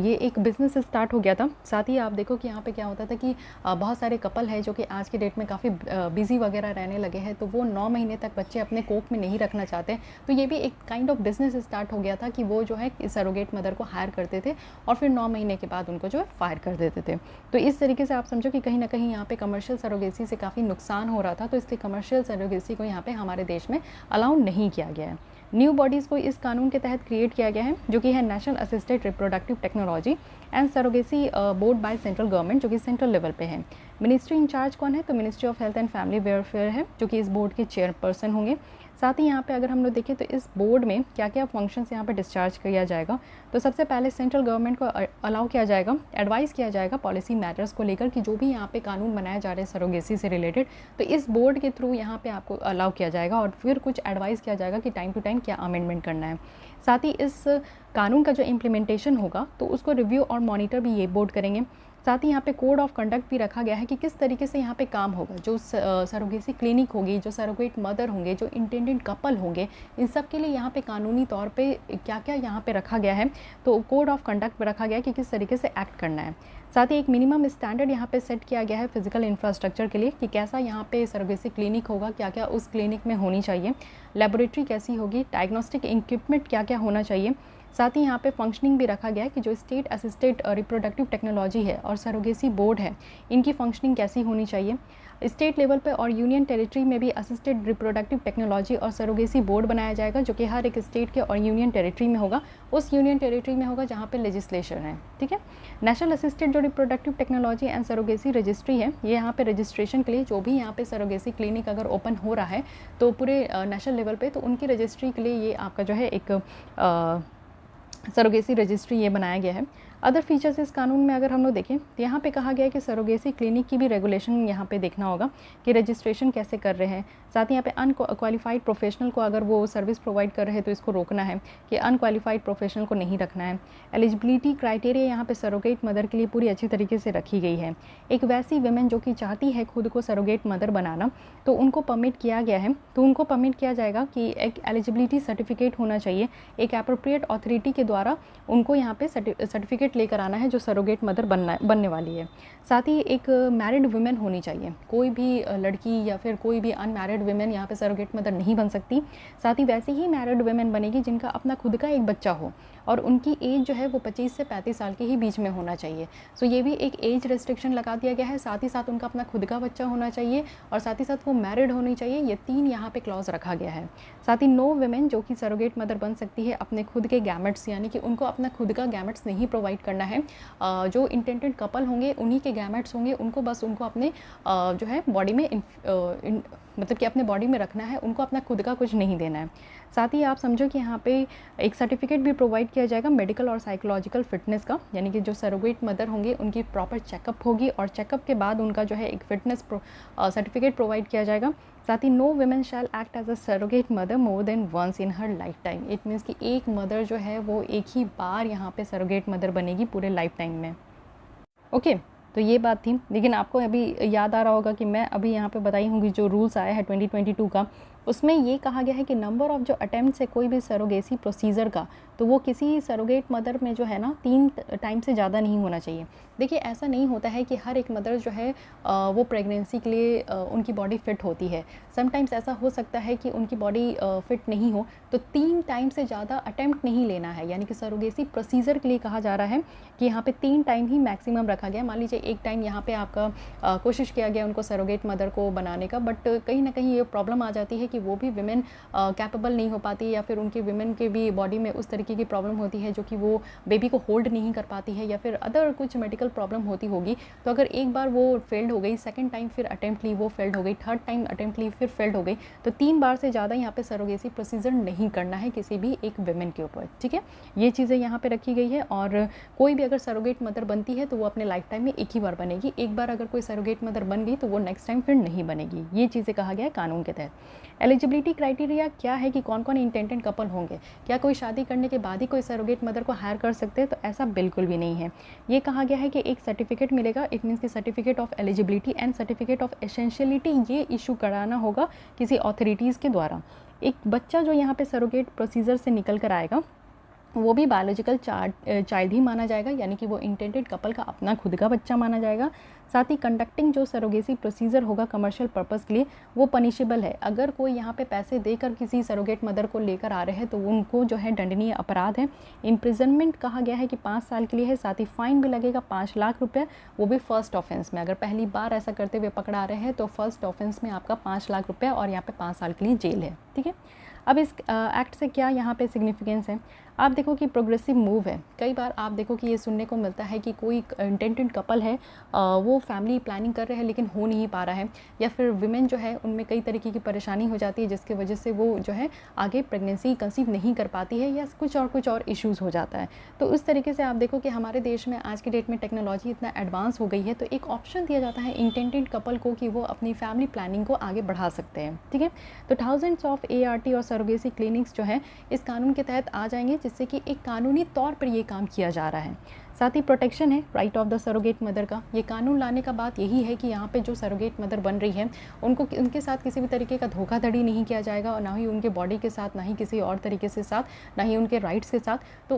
ये एक बिज़नेस स्टार्ट हो गया था। साथ ही आप देखो कि यहाँ पे क्या होता था कि बहुत सारे कपल है जो कि आज के डेट में काफ़ी बिजी वगैरह रहने लगे हैं, तो वो 9 महीने तक बच्चे अपने कोख में नहीं रखना चाहते। तो ये भी एक काइंड ऑफ बिजनेस स्टार्ट हो गया था कि वो जो है सरोगेट मदर को हायर करते थे और फिर 9 महीने के बाद उनको जो है फायर कर देते थे। तो इस तरीके से आप समझो कि कहीं ना कहीं यहाँ पे कमर्शियल सरोगेसी से काफ़ी नुकसान हो रहा था, तो इसलिए कमर्शियल सरोगेसी को यहाँ पे हमारे देश में अलाउ नहीं किया गया है। न्यू बॉडीज़ को इस कानून के तहत क्रिएट किया गया है जो कि है national assisted reproductive technology and surrogacy board by central government, जो कि सेंट्रल लेवल पे है। मिनिस्ट्री इंचार्ज कौन है? तो ministry of health and family welfare है जो कि इस बोर्ड के चेयरपर्सन होंगे। साथ ही यहाँ पे अगर हम लोग देखें तो इस बोर्ड में क्या क्या फंक्शंस यहाँ पे डिस्चार्ज किया जाएगा, तो सबसे पहले सेंट्रल गवर्नमेंट को अलाउ किया जाएगा, एडवाइस किया जाएगा पॉलिसी मैटर्स को लेकर कि जो भी यहाँ पे कानून बनाए जा रहे हैं सरोगेसी से रिलेटेड, तो इस बोर्ड के थ्रू यहाँ पे आपको अलाउ किया जाएगा और फिर कुछ एडवाइस किया जाएगा कि टाइम टू टाइम क्या अमेंडमेंट करना है। साथ ही इस कानून का जो इम्प्लीमेंटेशन होगा तो उसको रिव्यू और मॉनिटर भी ये बोर्ड करेंगे। साथ ही यहाँ पे कोड ऑफ कंडक्ट भी रखा गया है कि किस तरीके से यहाँ पे काम होगा। जो सरोगेसी क्लिनिक होगी, जो सरोगेट मदर होंगे, जो इंटेंडेड कपल होंगे, इन सब के लिए यहाँ पे कानूनी तौर पे क्या क्या यहाँ पे रखा गया है, तो कोड ऑफ कंडक्ट रखा गया है कि किस तरीके से एक्ट करना है। साथ ही एक मिनिमम स्टैंडर्ड यहाँ पे सेट किया गया है फिजिकल इंफ्रास्ट्रक्चर के लिए कि कैसा यहाँ पे सरोगेसी क्लिनिक होगा, क्या क्या उस क्लिनिक में होनी चाहिए, लेबोरेटरी कैसी होगी, डायग्नोस्टिक इक्विपमेंट क्या क्या होना चाहिए। साथ ही यहाँ पे फंक्शनिंग भी रखा गया है कि जो स्टेट असिस्टेड रिप्रोडक्टिव टेक्नोलॉजी है और सरोगेसी बोर्ड है, इनकी फंक्शनिंग कैसी होनी चाहिए। स्टेट लेवल पे और यूनियन टेरिटरी में भी असिस्टेड रिप्रोडक्टिव टेक्नोलॉजी और सरोगेसी बोर्ड बनाया जाएगा जो कि हर एक स्टेट के और यूनियन टेरिटरी में होगा, उस यूनियन टेरिटरी में होगा जहाँ पे लेजिस्लेशन है। ठीक है। नेशनल असिस्टेड जो reproductive technology and surrogacy registry है, ये यहाँ पे रजिस्ट्रेशन के लिए जो भी यहाँ पे सरोगेसी क्लिनिक अगर ओपन हो रहा है तो पूरे नेशनल लेवल पे, तो उनकी रजिस्ट्री के लिए ये आपका जो है एक सरोगेसी रजिस्ट्री ये बनाया गया है। अदर फीचर्स इस कानून में अगर हम लोग देखें तो यहाँ पे कहा गया है कि सरोगेसी क्लिनिक की भी रेगुलेशन यहाँ पे देखना होगा कि रजिस्ट्रेशन कैसे कर रहे हैं। साथ ही यहाँ पे अनक्वालिफाइड प्रोफेशनल को अगर वो सर्विस प्रोवाइड कर रहे हैं तो इसको रोकना है कि अनक्वालिफाइड प्रोफेशनल को नहीं रखना है। एलिजिबिलिटी क्राइटेरिया यहाँ पे सरोगेट मदर के लिए पूरी अच्छी तरीके से रखी गई है। एक वैसी वुमेन जो कि चाहती है खुद को सरोगेट मदर बनाना, तो उनको परमिट किया गया है, तो उनको परमिट किया जाएगा कि एक एलिजिबिलिटी सर्टिफिकेट होना चाहिए, एक अप्रोप्रिएट अथॉरिटी के द्वारा उनको यहाँ पे सर्टिफिकेट लेकर आना है जो सरोगेट मदर बनने वाली है। साथ ही एक मैरिड वुमेन होनी चाहिए, कोई भी लड़की या फिर कोई भी अनमैरिड वुमेन यहाँ पे सरोगेट मदर नहीं बन सकती। साथ ही वैसी ही मैरिड वुमेन बनेगी जिनका अपना खुद का एक बच्चा हो और उनकी एज जो है वो 25 से 35 साल के ही बीच में होना चाहिए। सो ये भी एक एज रेस्ट्रिक्शन लगा दिया गया है। साथ ही साथ उनका अपना खुद का बच्चा होना चाहिए और साथ ही साथ वो मैरिड होनी चाहिए। ये 3 यहाँ पे क्लॉज रखा गया है। साथ ही नो वुमेन जो कि सरोगेट मदर बन सकती है अपने खुद के गैमेट्स, यानी कि उनको अपना खुद का गैमेट्स नहीं प्रोवाइड करना है। जो इंटेंडेड कपल होंगे उन्हीं के गैमेट्स होंगे, उनको बस उनको अपने जो है बॉडी में मतलब कि अपने बॉडी में रखना है, उनको अपना खुद का कुछ नहीं देना है। साथ ही आप समझो कि यहाँ पे एक सर्टिफिकेट भी प्रोवाइड किया जाएगा मेडिकल और साइकोलॉजिकल फिटनेस का, यानी कि जो सरोगेट मदर होंगे उनकी प्रॉपर चेकअप होगी और चेकअप के बाद उनका जो है एक फिटनेस सर्टिफिकेट प्रोवाइड किया जाएगा। साथ ही no women shall act as a surrogate mother more than once in her life time. It means कि एक मदर जो है वो एक ही बार यहाँ पे सरोगेट मदर बनेगी पूरे लाइफ टाइम में। ओके, तो ये बात थी। लेकिन आपको अभी याद आ रहा होगा कि मैं अभी यहाँ पे बताई होंगी जो रूल्स आया है 2022 का, उसमें ये कहा गया है कि नंबर ऑफ़ जो अटेम्प्ट्स है कोई भी सरोगेसी प्रोसीजर का, तो वो किसी सरोगेट मदर में जो है ना 3 टाइम से ज़्यादा नहीं होना चाहिए। देखिए ऐसा नहीं होता है कि हर एक मदर जो है वो प्रेगनेंसी के लिए उनकी बॉडी फ़िट होती है। समटाइम्स ऐसा हो सकता है कि उनकी बॉडी फ़िट नहीं हो, तो 3 टाइम से ज़्यादा अटेम्प्ट नहीं लेना है। यानी कि सरोगेसी प्रोसीजर के लिए कहा जा रहा है कि यहाँ पे 3 टाइम ही मैक्सिमम रखा गया। मान लीजिए एक टाइम यहाँ पे आपका कोशिश किया गया उनको सरोगेट मदर को बनाने का, बट कहीं ना कहीं ये प्रॉब्लम आ जाती है कि वो भी विमेन कैपेबल नहीं हो पाती, या फिर उनकी विमेन के भी बॉडी में उस तरीके की प्रॉब्लम होती है जो कि वो बेबी को होल्ड नहीं कर पाती है, या फिर अदर कुछ मेडिकल प्रॉब्लम होती होगी। तो अगर एक बार वो फेल्ड हो गई, सेकंड टाइम फिर अटेम्प्ट ली वो फेल्ड हो गई, थर्ड टाइम अटेम्प्ट ली फिर फेल्ड हो गई, तो 3 बार से ज़्यादा यहाँ पे सरोगेसी प्रोसीजर नहीं करना है किसी भी एक विमेन के ऊपर। ठीक है, ये चीज़ें यहाँ पे रखी गई है। और कोई भी अगर सरोगेट मदर बनती है तो वो अपने लाइफ टाइम में एक ही बार बनेगी। एक बार अगर कोई सरोगेट मदर बन गई तो वो नेक्स्ट टाइम फिर नहीं बनेगी। ये चीज़ें कहा गया है कानून के तहत। एलिजिबिलिटी क्राइटेरिया क्या है कि कौन कौन इंटेंडेड कपल होंगे। क्या कोई शादी करने के बाद ही कोई सरोगेट मदर को हायर कर सकते हैं? तो ऐसा बिल्कुल भी नहीं है। ये कहा गया है कि एक सर्टिफिकेट मिलेगा, इट मीन्स की certificate of eligibility and certificate of essentiality, ये इशू कराना होगा किसी अथॉरिटीज़ के द्वारा। एक बच्चा जो यहाँ पे सरोगेट प्रोसीजर से निकल कर आएगा वो भी बायोलॉजिकल चाइल्ड ही माना जाएगा, यानी कि वो इंटेंडेड कपल का अपना खुद का बच्चा माना जाएगा। साथ ही कंडक्टिंग जो सरोगेसी प्रोसीजर होगा कमर्शियल पर्पस के लिए वो पनिशेबल है। अगर कोई यहाँ पे पैसे देकर किसी सरोगेट मदर को लेकर आ रहे हैं तो उनको जो है दंडनीय अपराध है। इम्प्रिजनमेंट कहा गया है कि 5 साल के लिए है। साथ ही फाइन भी लगेगा 5 लाख रुपये, वो भी फर्स्ट ऑफेंस में। अगर पहली बार ऐसा करते हुए पकड़ा रहे हैं तो फर्स्ट ऑफेंस में आपका 5 लाख रुपये और यहाँ पे 5 साल के लिए जेल है। ठीक है, अब इस एक्ट से क्या यहाँ पे सिग्निफिकेंस है, आप देखो कि प्रोग्रेसिव मूव है। कई बार आप देखो कि ये सुनने को मिलता है कि कोई इंटेंडेड कपल है वो फैमिली प्लानिंग कर रहे हैं लेकिन हो नहीं पा रहा है, या फिर विमेन जो है उनमें कई तरीके की परेशानी हो जाती है जिसकी वजह से वो जो है आगे प्रेगनेंसी कंसीव नहीं कर पाती है, या कुछ और इश्यूज़ हो जाता है। तो उस तरीके से आप देखो कि हमारे देश में आज की डेट में टेक्नोलॉजी इतना एडवांस हो गई है, तो एक ऑप्शन दिया जाता है इंटेंडेड कपल को कि वो अपनी फैमिली प्लानिंग को आगे बढ़ा सकते हैं। ठीक है, तो थाउजेंड्स ऑफ ART और सरोगेसी क्लिनिक्स जो है इस कानून के तहत आ जाएंगे, जिससे कि एक कानूनी तौर पर ये काम किया जा रहा है। साथ ही प्रोटेक्शन है right of the surrogate mother का। ये कानून लाने का बात यही है कि यहाँ पे जो सरोगेट मदर बन रही है उनके साथ किसी भी तरीके का धोखाधड़ी नहीं किया जाएगा, और ना ही उनके बॉडी के साथ, ना ही किसी और तरीके से साथ, ना ही उनके राइट्स के साथ। तो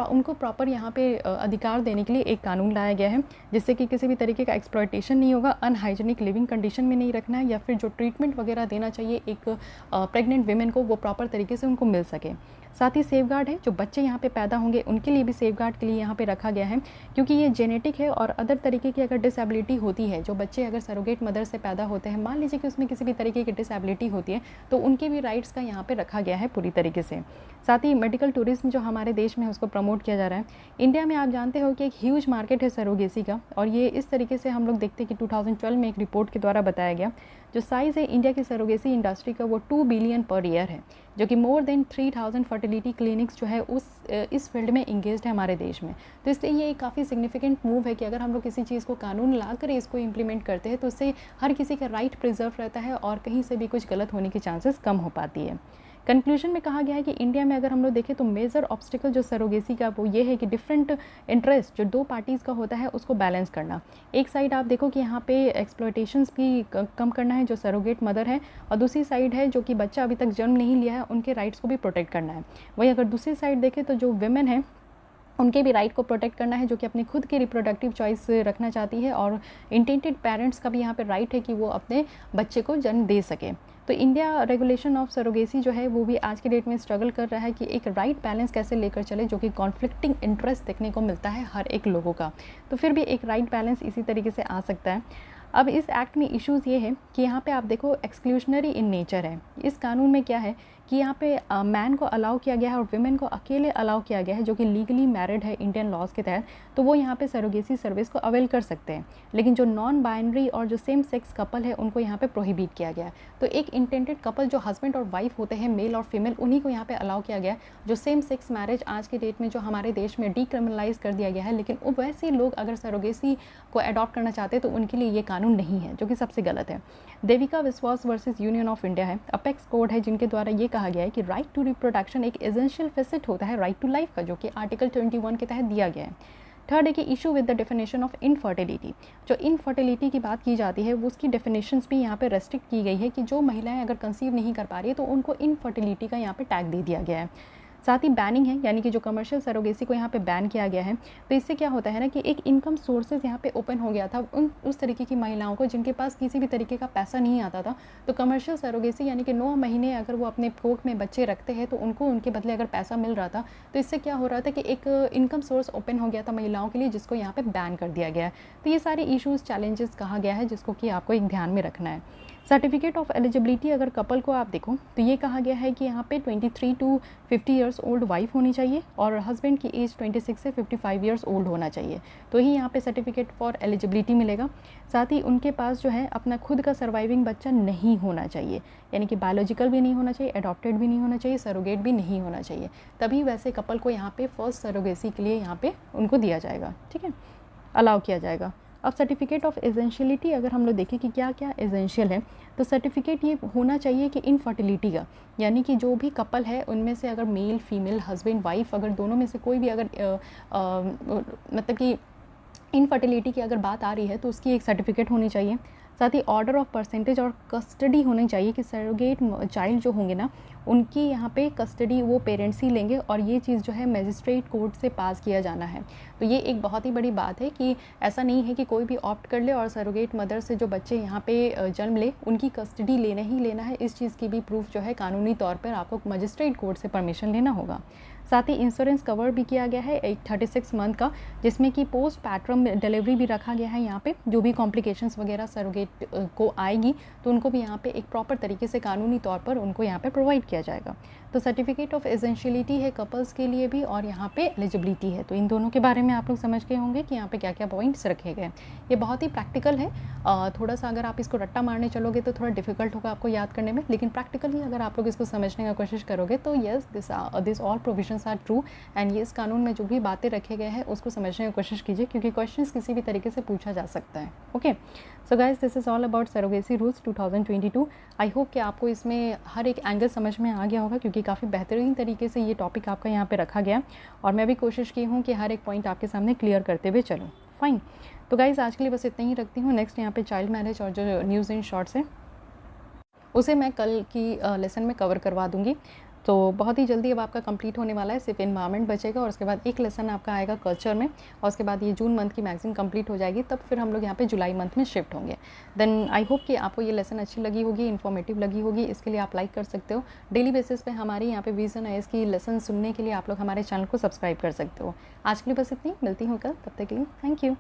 उनको प्रॉपर यहाँ पे अधिकार देने के लिए एक कानून लाया गया है, जिससे कि किसी भी तरीके का एक्सप्लॉयटेशन नहीं होगा, अनहाइजीनिक लिविंग कंडीशन में नहीं रखना है, या फिर जो ट्रीटमेंट वगैरह देना चाहिए एक प्रेग्नेंट वीमेन को वो प्रॉपर तरीके से उनको मिल सके। साथ ही सेफगार्ड है, जो बच्चे यहाँ पे पैदा होंगे उनके लिए भी सेफगार्ड के लिए यहाँ पे रखा गया है, क्योंकि ये जेनेटिक है और अदर तरीके की अगर डिसेबिलिटी होती है, जो बच्चे अगर सरोगेट मदर से पैदा होते हैं, मान लीजिए कि उसमें किसी भी तरीके की डिसेबिलिटी होती है, तो उनके भी राइट्स का यहाँ पे रखा गया है पूरी तरीके से। साथ ही मेडिकल टूरिज्म जो हमारे देश में है उसको प्रमोट किया जा रहा है। इंडिया में आप जानते हो कि एक ह्यूज मार्केट है सरोगेसी का, और ये इस तरीके से हम लोग देखते हैं कि 2012 में एक रिपोर्ट के द्वारा बताया गया, जो साइज़ है इंडिया की सरोगेसी इंडस्ट्री का वो 2 बिलियन पर ईयर है, जो कि मोर देन 3000 फर्टिलिटी क्लिनिक्स जो है इस फील्ड में इंगेज्ड है हमारे देश में। तो इसलिए ये काफ़ी सिग्निफिकेंट मूव है कि अगर हम लोग किसी चीज़ को कानून ला कर इसको इम्प्लीमेंट करते हैं तो उससे हर किसी का राइट प्रिजर्व रहता है और कहीं से भी कुछ गलत होने की चांसेस कम हो पाती है। कंक्लूजन में कहा गया है कि इंडिया में अगर हम लोग देखें तो मेजर ऑब्स्टिकल जो सरोगेसी का वो ये है कि डिफरेंट इंटरेस्ट जो 2 पार्टीज़ का होता है उसको बैलेंस करना। एक साइड आप देखो कि यहाँ पे एक्सप्लॉयटेशंस भी कम करना है जो सरोगेट मदर है, और दूसरी साइड है जो कि बच्चा अभी तक जन्म नहीं लिया है उनके राइट्स को भी प्रोटेक्ट करना है। वहीं अगर दूसरी साइड देखें तो जो विमेन है उनके भी राइट को प्रोटेक्ट करना है, जो कि अपनी खुद की रिप्रोडक्टिव चॉइस रखना चाहती है, और इंटेंडेड पेरेंट्स का भी यहाँ पे राइट है कि वो अपने बच्चे को जन्म दे सके। तो इंडिया रेगुलेशन ऑफ सरोगेसी जो है वो भी आज के डेट में स्ट्रगल कर रहा है कि एक राइट बैलेंस कैसे लेकर चले, जो कि कॉन्फ्लिक्टिंग इंटरेस्ट देखने को मिलता है हर एक लोगों का, तो फिर भी एक राइट बैलेंस इसी तरीके से आ सकता है। अब इस एक्ट में इश्यूज़ ये है कि यहाँ पे आप देखो एक्सक्लूशनरी इन नेचर है। इस कानून में क्या है कि यहाँ पे मैन को अलाउ किया गया है और विमेन को अकेले अलाउ किया गया है जो कि लीगली मैरिड है इंडियन लॉज के तहत, तो वो यहाँ पे सरोगेसी सर्विस को अवेल कर सकते हैं। लेकिन जो नॉन बाइनरी और जो सेम सेक्स कपल है उनको यहाँ पे प्रोहिबिट किया गया है। तो एक इंटेंडेड कपल जो हस्बैंड और वाइफ होते हैं, मेल और फीमेल, उन्हीं को यहाँ पे अलाउ किया गया है। जो सेम सेक्स मैरिज आज के डेट में जो हमारे देश में डीक्रिमिनलाइज कर दिया गया है, लेकिन वैसे लोग अगर सरोगेसी को अडॉप्ट करना चाहते हैं तो उनके लिए ये कानून नहीं है, जो कि सबसे गलत है। देविका विश्वास वर्सेस यूनियन ऑफ इंडिया है, अपेक्स कोड है, जिनके द्वारा ये कहा गया है कि राइट टू रिप्रोडक्शन एक एसेंशियल फेसेट होता है राइट टू लाइफ का, जो कि आर्टिकल 21 के तहत दिया गया है। थर्ड है कि issue with the definition of infertility. जो इनफर्टिलिटी की बात की जाती है वो उसकी डेफिनेशंस भी यहाँ पे रेस्ट्रिक्ट की गई है कि जो महिलाएं अगर कंसीव नहीं कर पा रही है तो उनको इनफर्टिलिटी का यहाँ पे टैग दे दिया गया है। साथ ही बैनिंग है, यानी कि जो कमर्शियल सरोगेसी को यहाँ पे बैन किया गया है, तो इससे क्या होता है ना कि एक इनकम सोर्सेज यहाँ पे ओपन हो गया था उस तरीके की महिलाओं को जिनके पास किसी भी तरीके का पैसा नहीं आता था। तो कमर्शियल सरोगेसी यानी कि 9 महीने अगर वो अपने कोख में बच्चे रखते हैं तो उनको उनके बदले अगर पैसा मिल रहा था, तो इससे क्या हो रहा था कि एक इनकम सोर्स ओपन हो गया था महिलाओं के लिए, जिसको यहाँ पर बैन कर दिया गया है। तो ये सारे इशूज़ चैलेंजेस कहा गया है जिसको कि आपको एक ध्यान में रखना है। सर्टिफिकेट ऑफ एलिजिबिलिटी अगर कपल को आप देखो तो ये कहा गया है कि यहाँ पे 23 टू 50 ईयर्स ओल्ड वाइफ होनी चाहिए और हस्बैंड की एज 26 से 55 ईयर्स ओल्ड होना चाहिए, तो ही यहाँ पे सर्टिफिकेट फॉर एलिजिबिलिटी मिलेगा। साथ ही उनके पास जो है अपना खुद का सर्वाइविंग बच्चा नहीं होना चाहिए, यानी कि बायोलॉजिकल भी नहीं होना चाहिए, अडॉप्टेड भी नहीं होना चाहिए, सरोगेट भी नहीं होना चाहिए, तभी वैसे कपल को यहाँ पे फर्स्ट सरोगेसी के लिए यहाँ पे उनको दिया जाएगा, ठीक है, अलाउ किया जाएगा। अब सर्टिफिकेट ऑफ एसेंशियलिटी अगर हम लोग देखें कि क्या क्या एसेंशियल है, तो सर्टिफिकेट ये होना चाहिए कि इनफर्टिलिटी का, यानी कि जो भी कपल है उनमें से अगर मेल फीमेल हस्बैंड वाइफ अगर दोनों में से कोई भी अगर मतलब कि इनफर्टिलिटी की अगर बात आ रही है तो उसकी एक सर्टिफिकेट होनी चाहिए। साथ ही ऑर्डर ऑफ परसेंटेज और कस्टडी होनी चाहिए कि सरोगेट चाइल्ड जो होंगे ना उनकी यहाँ पे कस्टडी वो पेरेंट्स ही लेंगे और ये चीज़ जो है मजिस्ट्रेट कोर्ट से पास किया जाना है। तो ये एक बहुत ही बड़ी बात है कि ऐसा नहीं है कि कोई भी ऑप्ट कर ले और सरोगेट मदर से जो बच्चे यहाँ पे जन्म ले उनकी कस्टडी लेना ही लेना है। इस चीज़ की भी प्रूफ जो है कानूनी तौर पर आपको मजिस्ट्रेट कोर्ट से परमिशन लेना होगा। साथ ही इंश्योरेंस कवर भी किया गया है एक 36 मंथ का, जिसमें कि पोस्ट पैट्रम डिलीवरी भी रखा गया है। यहाँ पे जो भी कॉम्प्लिकेशंस वगैरह सरोगेट को आएगी तो उनको भी यहाँ पे एक प्रॉपर तरीके से कानूनी तौर पर उनको यहाँ पे प्रोवाइड किया जाएगा। तो सर्टिफिकेट ऑफ एसेंशियलिटी है कपल्स के लिए भी और यहाँ पे एलिजिबिलिटी है। तो इन दोनों के बारे में आप लोग समझ गए होंगे कि यहाँ पे क्या क्या पॉइंट्स रखे गए। ये बहुत ही प्रैक्टिकल है, थोड़ा सा अगर आप इसको रट्टा मारने चलोगे तो थोड़ा डिफिकल्ट होगा आपको याद करने में, लेकिन प्रैक्टिकली अगर आप लोग इसको समझने का कोशिश करोगे तो yes this all provisions are true and ये इस कानून में जो भी बातें रखे गए हैं उसको समझने की कोशिश कीजिए, क्योंकि क्वेश्चंस किसी भी तरीके से पूछा जा सकता है। Okay, so guys this is all about surrogacy rules 2022। I hope कि आपको इसमें हर एक एंगल समझ में आ गया होगा, क्योंकि काफ़ी बेहतरीन तरीके से ये टॉपिक आपका यहाँ पे रखा गया और मैं भी कोशिश की हूँ कि हर एक पॉइंट आपके सामने क्लियर करते हुए चलूँ। फाइन, तो गाइस आज के लिए बस इतना ही रखती हूँ। नेक्स्ट यहाँ पे चाइल्ड मैरिज और जो न्यूज़ इन शॉर्ट्स है उसे मैं कल की लेसन में कवर करवा दूँगी। तो बहुत ही जल्दी अब आपका कंप्लीट होने वाला है, सिर्फ एनवायरनमेंट बचेगा और उसके बाद एक लेसन आपका आएगा कल्चर में और उसके बाद ये जून मंथ की मैगजीन कंप्लीट हो जाएगी, तब फिर हम लोग यहाँ पे जुलाई मंथ में शिफ्ट होंगे। देन आई होप कि आपको ये लेसन अच्छी लगी होगी, इन्फॉर्मेटिव लगी होगी। इसके लिए आप लाइक कर सकते हो। डेली बेसिस पे हमारे यहाँ पे विजन आईएएस की लेसन सुनने के लिए आप लोग हमारे चैनल को सब्सक्राइब कर सकते हो। आज के लिए बस इतनी, मिलती हूँ कल, तब तक के लिए थैंक यू।